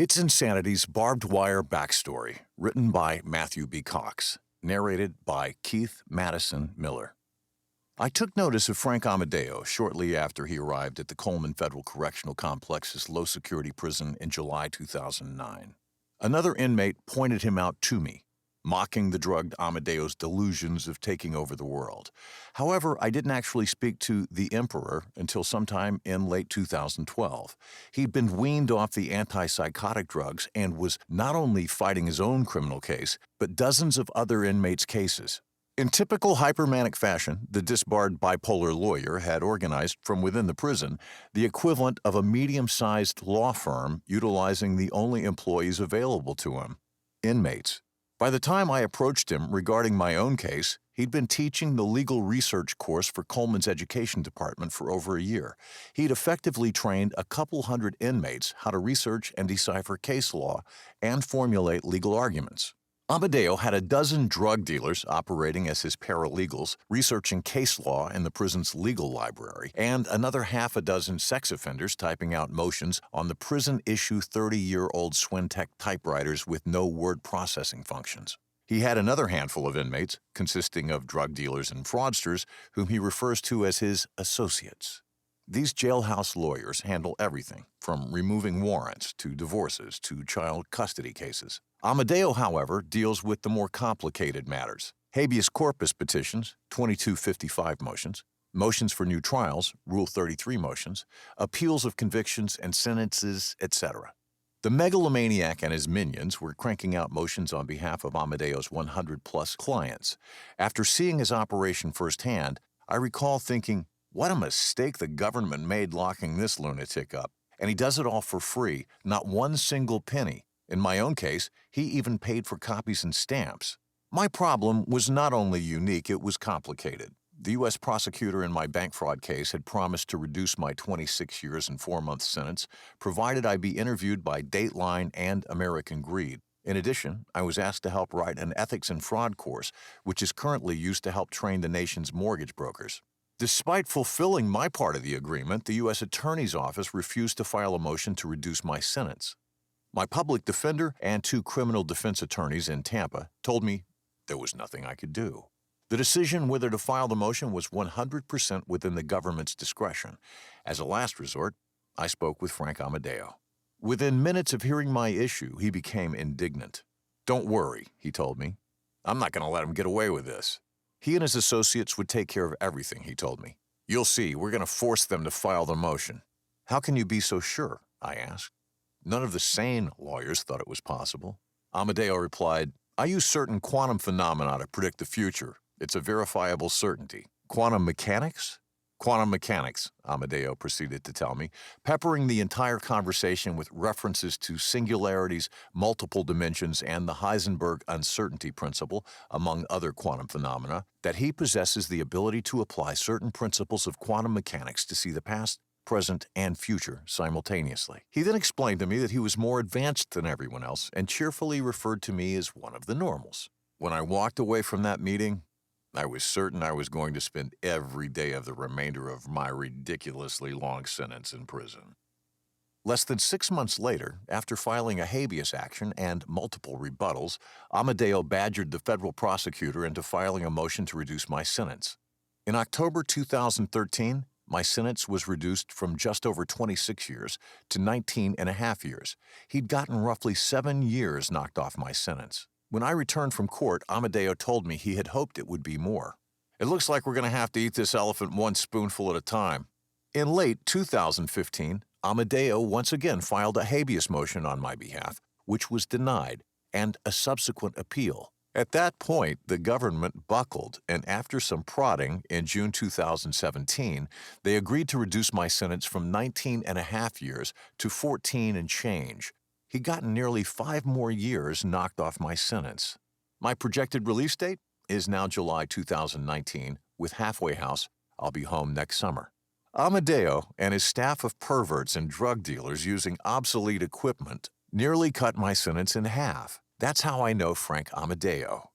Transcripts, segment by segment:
It's Insanity's Barbed Wire Backstory, written by Matthew B. Cox, narrated by Keith Madison Miller. I took notice of Frank Amodeo shortly after he arrived at the Coleman Federal Correctional Complex's low-security prison in July 2009. Another inmate pointed him out to me, mocking the drugged Amodeo's delusions of taking over the world. However, I didn't actually speak to the Emperor until sometime in late 2012. He'd been weaned off the antipsychotic drugs and was not only fighting his own criminal case, but dozens of other inmates' cases. In typical hypermanic fashion, the disbarred bipolar lawyer had organized from within the prison the equivalent of a medium-sized law firm utilizing the only employees available to him, inmates. By the time I approached him regarding my own case, he'd been teaching the legal research course for Coleman's education department for over a year. He'd effectively trained a couple hundred inmates how to research and decipher case law and formulate legal arguments. Amodeo had a dozen drug dealers operating as his paralegals, researching case law in the prison's legal library, and another half a dozen sex offenders typing out motions on the prison-issue 30-year-old Swintech typewriters with no word processing functions. He had another handful of inmates, consisting of drug dealers and fraudsters, whom he refers to as his associates. These jailhouse lawyers handle everything, from removing warrants to divorces to child custody cases. Amodeo, however, deals with the more complicated matters: habeas corpus petitions, 2255 motions, motions for new trials, Rule 33 motions, appeals of convictions and sentences, etc. The megalomaniac and his minions were cranking out motions on behalf of Amodeo's 100-plus clients. After seeing his operation firsthand, I recall thinking, what a mistake the government made locking this lunatic up. And he does it all for free, not one single penny. In my own case, he even paid for copies and stamps. My problem was not only unique, it was complicated. The U.S. prosecutor in my bank fraud case had promised to reduce my 26 years and 4 months sentence, provided I be interviewed by Dateline and American Greed. In addition, I was asked to help write an ethics and fraud course, which is currently used to help train the nation's mortgage brokers. Despite fulfilling my part of the agreement, the U.S. Attorney's Office refused to file a motion to reduce my sentence. My public defender and 2 criminal defense attorneys in Tampa told me there was nothing I could do. The decision whether to file the motion was 100% within the government's discretion. As a last resort, I spoke with Frank Amodeo. Within minutes of hearing my issue, he became indignant. "Don't worry," he told me. "I'm not going to let him get away with this." He and his associates would take care of everything, he told me. "You'll see, we're going to force them to file the motion." "How can you be so sure?" I asked. None of the sane lawyers thought it was possible. Amodeo replied, "I use certain quantum phenomena to predict the future. It's a verifiable certainty." "Quantum mechanics?" "Quantum mechanics," Amodeo proceeded to tell me, peppering the entire conversation with references to singularities, multiple dimensions, and the Heisenberg uncertainty principle, among other quantum phenomena, that he possesses the ability to apply certain principles of quantum mechanics to see the past, present, and future simultaneously. He then explained to me that he was more advanced than everyone else and cheerfully referred to me as one of the normals. When I walked away from that meeting, I was certain I was going to spend every day of the remainder of my ridiculously long sentence in prison. Less than 6 months later, after filing a habeas action and multiple rebuttals, Amodeo badgered the federal prosecutor into filing a motion to reduce my sentence. In October 2013, my sentence was reduced from just over 26 years to 19 and a half years. He'd gotten roughly 7 years knocked off my sentence. When I returned from court, Amodeo told me he had hoped it would be more. "It looks like we're going to have to eat this elephant one spoonful at a time." In late 2015, Amodeo once again filed a habeas motion on my behalf, which was denied, and a subsequent appeal. At that point, the government buckled, and after some prodding in June 2017, they agreed to reduce my sentence from 19 and a half years to 14 and change. He'd gotten nearly 5 more years knocked off my sentence. My projected release date is now July 2019. With Halfway House, I'll be home next summer. Amodeo and his staff of perverts and drug dealers using obsolete equipment nearly cut my sentence in half. That's how I know Frank Amodeo.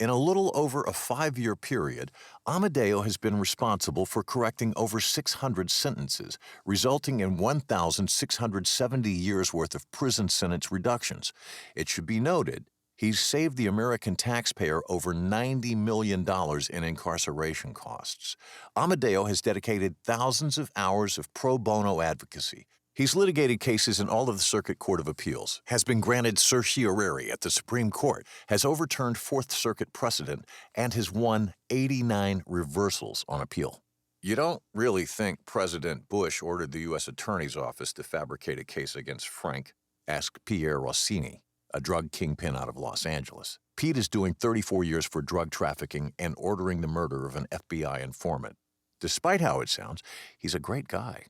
In a little over a 5-year period, Amodeo has been responsible for correcting over 600 sentences, resulting in 1,670 years' worth of prison sentence reductions. It should be noted, he's saved the American taxpayer over $90 million in incarceration costs. Amodeo has dedicated thousands of hours of pro bono advocacy. He's litigated cases in all of the Circuit Court of Appeals, has been granted certiorari at the Supreme Court, has overturned Fourth Circuit precedent, and has won 89 reversals on appeal. You don't really think President Bush ordered the U.S. Attorney's Office to fabricate a case against Frank? Asked Pierre Rossini, a drug kingpin out of Los Angeles. Pete is doing 34 years for drug trafficking and ordering the murder of an FBI informant. Despite how it sounds, he's a great guy.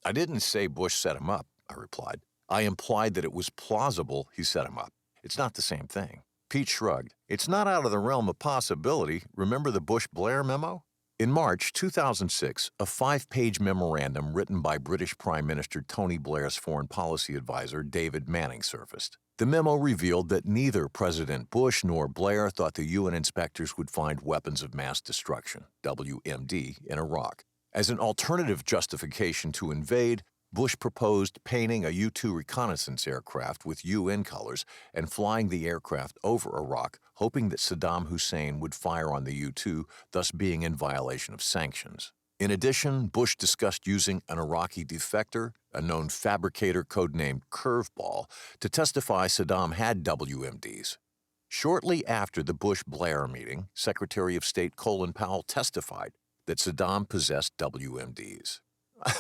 I didn't say Bush set him up, I replied. I implied that it was plausible he set him up. It's not the same thing. Pete shrugged. It's not out of the realm of possibility. Remember the Bush-Blair memo? In March 2006, a 5-page memorandum written by British Prime Minister Tony Blair's foreign policy advisor David Manning surfaced. The memo revealed that neither President Bush nor Blair thought the UN inspectors would find weapons of mass destruction, WMD, in Iraq. As an alternative justification to invade, Bush proposed painting a U-2 reconnaissance aircraft with UN colors and flying the aircraft over Iraq, hoping that Saddam Hussein would fire on the U-2, thus being in violation of sanctions. In addition, Bush discussed using an Iraqi defector, a known fabricator codenamed Curveball, to testify Saddam had WMDs. Shortly after the Bush-Blair meeting, Secretary of State Colin Powell testified that Saddam possessed WMDs.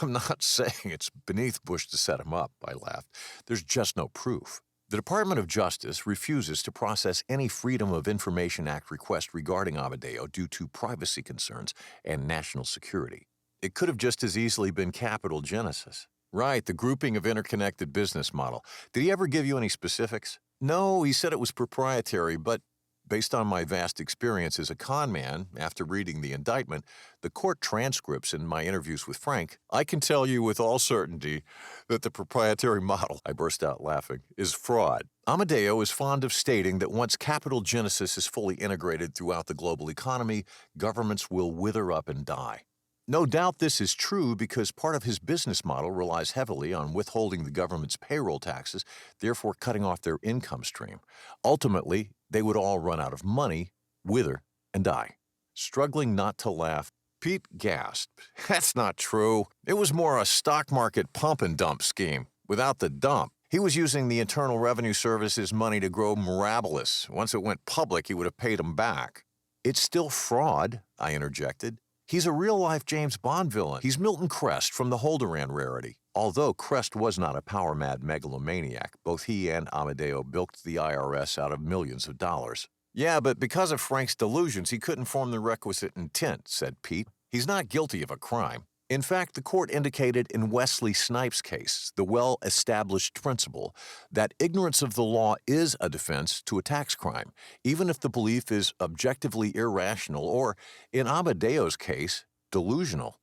I'm not saying it's beneath Bush to set him up, I laughed. There's just no proof. The Department of Justice refuses to process any Freedom of Information Act request regarding Amodeo due to privacy concerns and national security. It could have just as easily been Capital Genesis. Right, the grouping of interconnected business model. Did he ever give you any specifics? No, he said it was proprietary, but based on my vast experience as a con man, after reading the indictment, the court transcripts, and my interviews with Frank, I can tell you with all certainty that the proprietary model, I burst out laughing, is fraud. Amodeo is fond of stating that once Capital Genesis is fully integrated throughout the global economy, governments will wither up and die. No doubt this is true because part of his business model relies heavily on withholding the government's payroll taxes, therefore cutting off their income stream. Ultimately, they would all run out of money, wither, and die. Struggling not to laugh, Pete gasped. That's not true. It was more a stock market pump and dump scheme, without the dump. He was using the Internal Revenue Service's money to grow Mirabilis. Once it went public, he would have paid him back. It's still fraud, I interjected. He's a real-life James Bond villain. He's Milton Crest from the Holderan rarity. Although Crest was not a power-mad megalomaniac, both he and Amodeo bilked the IRS out of millions of dollars. Yeah, but because of Frank's delusions, he couldn't form the requisite intent, said Pete. He's not guilty of a crime. In fact, the court indicated in Wesley Snipes' case, the well-established principle, that ignorance of the law is a defense to a tax crime, even if the belief is objectively irrational or, in Amadeo's case, delusional.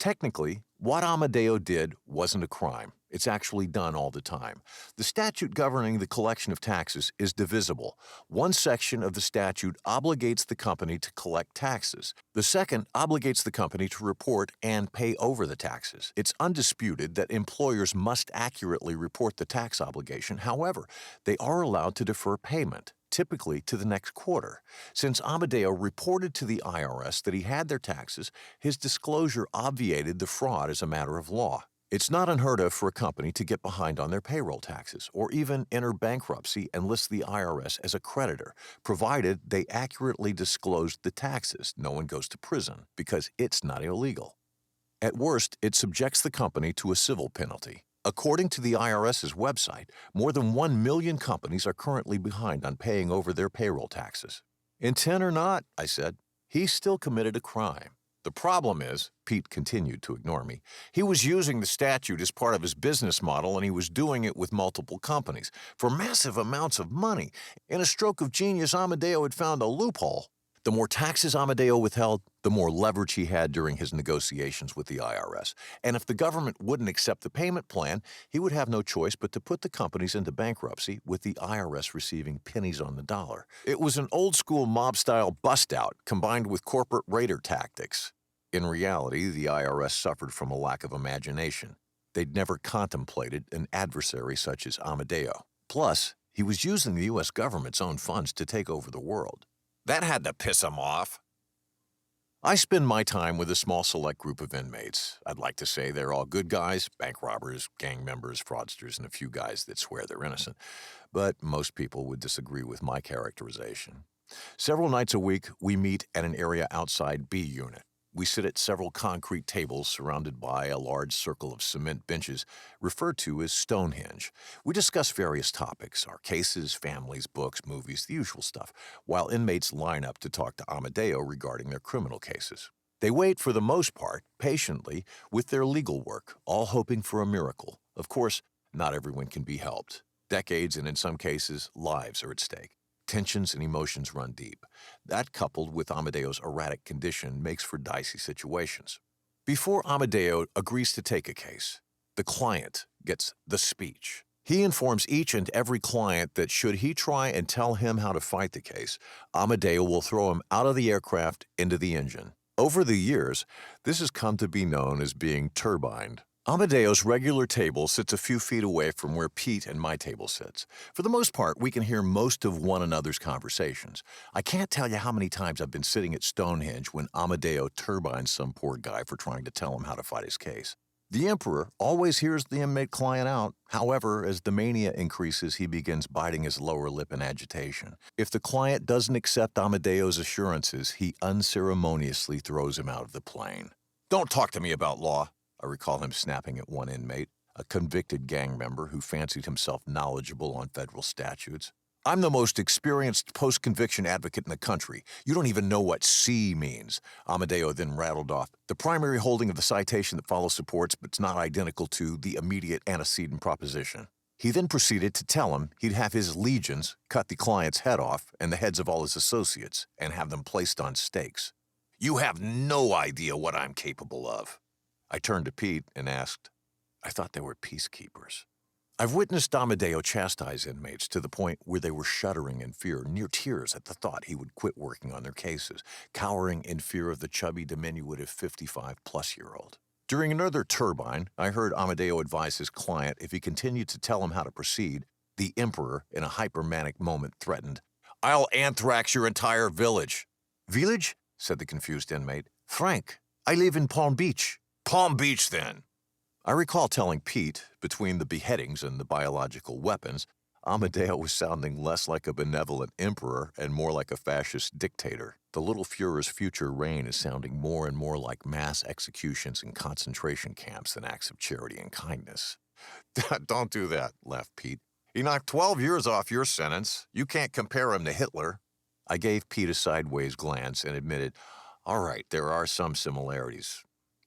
Technically, what Amodeo did wasn't a crime. It's actually done all the time. The statute governing the collection of taxes is divisible. One section of the statute obligates the company to collect taxes. The second obligates the company to report and pay over the taxes. It's undisputed that employers must accurately report the tax obligation. However, they are allowed to defer payment, typically to the next quarter. Since Amodeo reported to the IRS that he had their taxes, his disclosure obviated the fraud as a matter of law. It's not unheard of for a company to get behind on their payroll taxes or even enter bankruptcy and list the IRS as a creditor, provided they accurately disclosed the taxes. No one goes to prison because it's not illegal. At worst, it subjects the company to a civil penalty. According to the IRS's website, more than 1 million companies are currently behind on paying over their payroll taxes. Intent or not, I said, he still committed a crime. The problem is, Pete continued to ignore me, he was using the statute as part of his business model and he was doing it with multiple companies for massive amounts of money. In a stroke of genius, Amodeo had found a loophole. The more taxes Amodeo withheld, the more leverage he had during his negotiations with the IRS. And if the government wouldn't accept the payment plan, he would have no choice but to put the companies into bankruptcy, with the IRS receiving pennies on the dollar. It was an old-school mob-style bust-out combined with corporate raider tactics. In reality, the IRS suffered from a lack of imagination. They'd never contemplated an adversary such as Amodeo. Plus, he was using the U.S. government's own funds to take over the world. That had to piss him off. I spend my time with a small select group of inmates. I'd like to say they're all good guys, bank robbers, gang members, fraudsters, and a few guys that swear they're innocent. But most people would disagree with my characterization. Several nights a week, we meet at an area outside B Unit. We sit at several concrete tables surrounded by a large circle of cement benches referred to as Stonehenge. We discuss various topics, our cases, families, books, movies, the usual stuff, while inmates line up to talk to Amodeo regarding their criminal cases. They wait, for the most part, patiently with their legal work, all hoping for a miracle. Of course, not everyone can be helped. Decades, and in some cases, lives are at stake. Tensions and emotions run deep. That, coupled with Amodeo's erratic condition, makes for dicey situations. Before Amodeo agrees to take a case, the client gets the speech. He informs each and every client that should he try and tell him how to fight the case, Amodeo will throw him out of the aircraft into the engine. Over the years, this has come to be known as being turbined. Amodeo's regular table sits a few feet away from where Pete and my table sits. For the most part, we can hear most of one another's conversations. I can't tell you how many times I've been sitting at Stonehenge when Amodeo turbines some poor guy for trying to tell him how to fight his case. The Emperor always hears the inmate client out. However, as the mania increases, he begins biting his lower lip in agitation. If the client doesn't accept Amodeo's assurances, he unceremoniously throws him out of the plane. "Don't talk to me about law." I recall him snapping at one inmate, a convicted gang member who fancied himself knowledgeable on federal statutes. "I'm the most experienced post-conviction advocate in the country. You don't even know what C means." Amodeo then rattled off, "The primary holding of the citation that follows supports, but it's not identical to, the immediate antecedent proposition." He then proceeded to tell him he'd have his legions cut the client's head off and the heads of all his associates and have them placed on stakes. "You have no idea what I'm capable of." I turned to Pete and asked, "I thought they were peacekeepers." I've witnessed Amodeo chastise inmates to the point where they were shuddering in fear, near tears at the thought he would quit working on their cases, cowering in fear of the chubby, diminutive 55-plus-year-old. During another turbine, I heard Amodeo advise his client if he continued to tell him how to proceed, the Emperor, in a hypermanic moment, threatened, "I'll anthrax your entire village." "Village?" said the confused inmate. "Frank, I live in Palm Beach." "Palm Beach, then." I recall telling Pete, between the beheadings and the biological weapons, Amodeo was sounding less like a benevolent emperor and more like a fascist dictator. The little Führer's future reign is sounding more and more like mass executions and concentration camps than acts of charity and kindness. "Don't do that," laughed Pete. "He knocked 12 years off your sentence. You can't compare him to Hitler." I gave Pete a sideways glance and admitted, "All right, there are some similarities.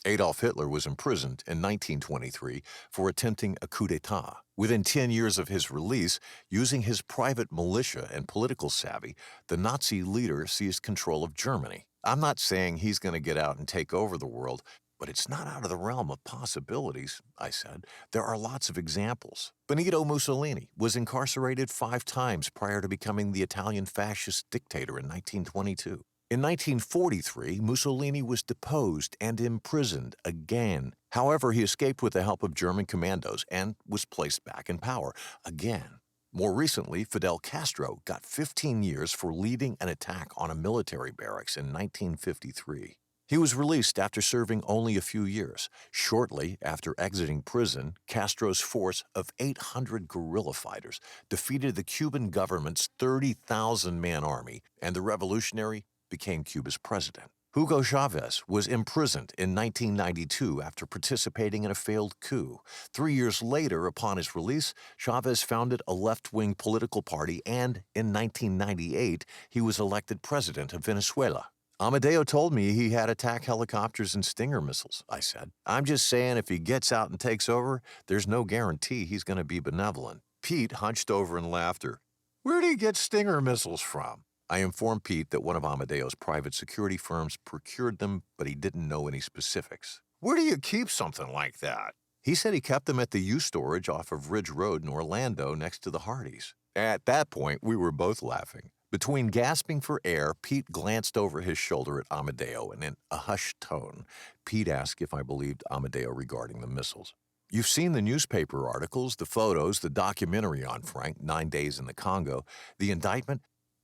Adolf Hitler was imprisoned in 1923 for attempting a coup d'etat. Within 10 years of his release, using his private militia and political savvy, the Nazi leader seized control of Germany. I'm not saying he's going to get out and take over the world, but it's not out of the realm of possibilities," I said. "There are lots of examples. Benito Mussolini was incarcerated 5 times prior to becoming the Italian fascist dictator in 1922. In 1943, Mussolini was deposed and imprisoned again. However, he escaped with the help of German commandos and was placed back in power again. More recently, Fidel Castro got 15 years for leading an attack on a military barracks in 1953. He was released after serving only a few years. Shortly after exiting prison, Castro's force of 800 guerrilla fighters defeated the Cuban government's 30,000-man army, and the revolutionary became Cuba's president. Hugo Chavez was imprisoned in 1992 after participating in a failed coup. 3 years later, upon his release, Chavez founded a left-wing political party, and in 1998, he was elected president of Venezuela. Amodeo told me he had attack helicopters and Stinger missiles, I said. "I'm just saying if he gets out and takes over, there's no guarantee he's going to be benevolent." Pete hunched over in laughter. "Where do you get Stinger missiles from?" I informed Pete that one of Amadeo's private security firms procured them, but he didn't know any specifics. Where do you keep something like that? He said he kept them at the U storage off of Ridge Road in Orlando next to the Hardys. At that point, we were both laughing. Between gasping for air, Pete glanced over his shoulder at Amodeo, and in a hushed tone, Pete asked if I believed Amodeo regarding the missiles. You've seen the newspaper articles, the photos, the documentary on Frank, 9 Days in the Congo, the indictment.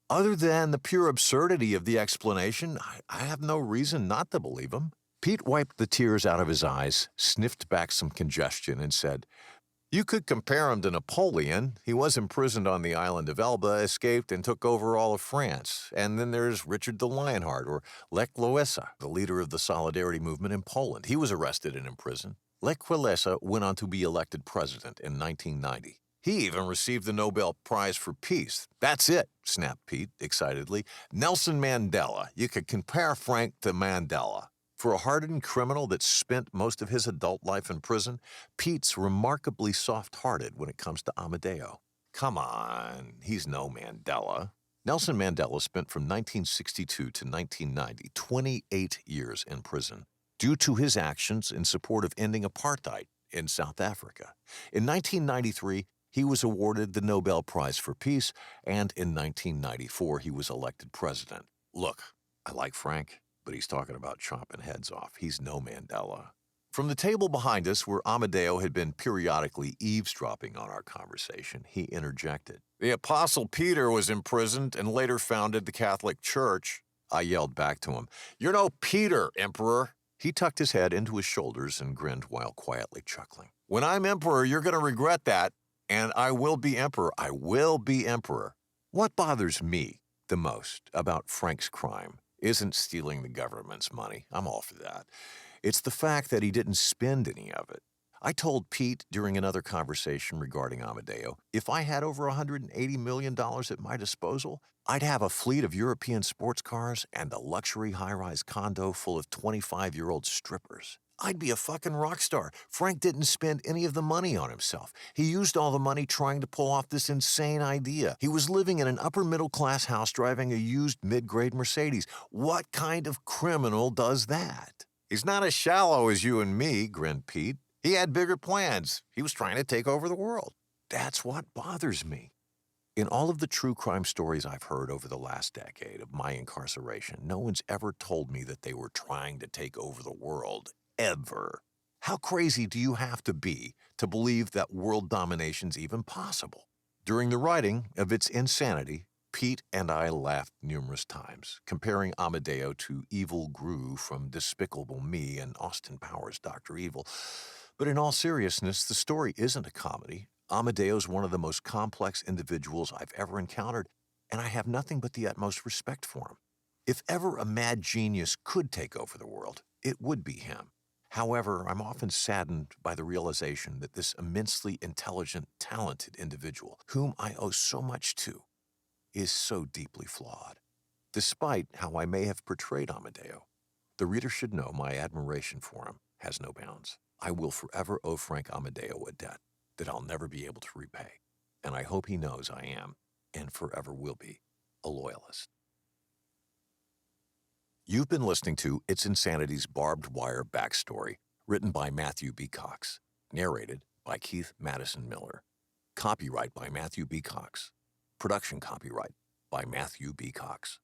Other than the pure absurdity of the explanation, I have no reason not to believe him. Pete wiped the tears out of his eyes, sniffed back some congestion, and said, "You could compare him to Napoleon. He was imprisoned on the island of Elba, escaped, and took over all of France. And then there's Richard the Lionheart, or Lech Walesa, the leader of the Solidarity movement in Poland. He was arrested and imprisoned. Lech Walesa went on to be elected president in 1990. He even received the Nobel Prize for Peace." "That's it," snapped Pete excitedly. "Nelson Mandela. You could compare Frank to Mandela." For a hardened criminal that spent most of his adult life in prison, Pete's remarkably soft-hearted when it comes to Amodeo. Come on, he's no Mandela. Nelson Mandela spent from 1962 to 1990, 28 years in prison, due to his actions in support of ending apartheid in South Africa. In 1993, he was awarded the Nobel Prize for Peace, and in 1994, he was elected president. Look, I like Frank, but he's talking about chopping heads off. He's no Mandela. From the table behind us, where Amodeo had been periodically eavesdropping on our conversation, he interjected. "The Apostle Peter was imprisoned and later founded the Catholic Church." I yelled back to him, "You're no Peter, Emperor." He tucked his head into his shoulders and grinned while quietly chuckling. "When I'm emperor, you're going to regret that. And I will be emperor. I will be emperor." What bothers me the most about Frank's crime isn't stealing the government's money. I'm all for that. It's the fact that he didn't spend any of it. I told Pete during another conversation regarding Amodeo, if I had over $180 million at my disposal, I'd have a fleet of European sports cars and a luxury high-rise condo full of 25-year-old strippers. I'd be a fucking rock star. Frank didn't spend any of the money on himself. He used all the money trying to pull off this insane idea. He was living in an upper-middle-class house driving a used mid-grade Mercedes. What kind of criminal does that? "He's not as shallow as you and me," grinned Pete. "He had bigger plans. He was trying to take over the world." That's what bothers me. In all of the true crime stories I've heard over the last decade of my incarceration, no one's ever told me that they were trying to take over the world. Ever. How crazy do you have to be to believe that world domination's even possible? During the writing of its insanity, Pete and I laughed numerous times, comparing Amodeo to Evil Gru from Despicable Me and Austin Powers' Dr. Evil. But in all seriousness, the story isn't a comedy. Amadeo's one of the most complex individuals I've ever encountered, and I have nothing but the utmost respect for him. If ever a mad genius could take over the world, it would be him. However, I'm often saddened by the realization that this immensely intelligent, talented individual, whom I owe so much to, is so deeply flawed. Despite how I may have portrayed Amodeo, the reader should know my admiration for him has no bounds. I will forever owe Frank Amodeo a debt that I'll never be able to repay, and I hope he knows I am, and forever will be, a loyalist. You've been listening to It's Insanity's Barbed Wire Backstory, written by Matthew B. Cox, narrated by Keith Madison Miller. Copyright by Matthew B. Cox. Production copyright by Matthew B. Cox.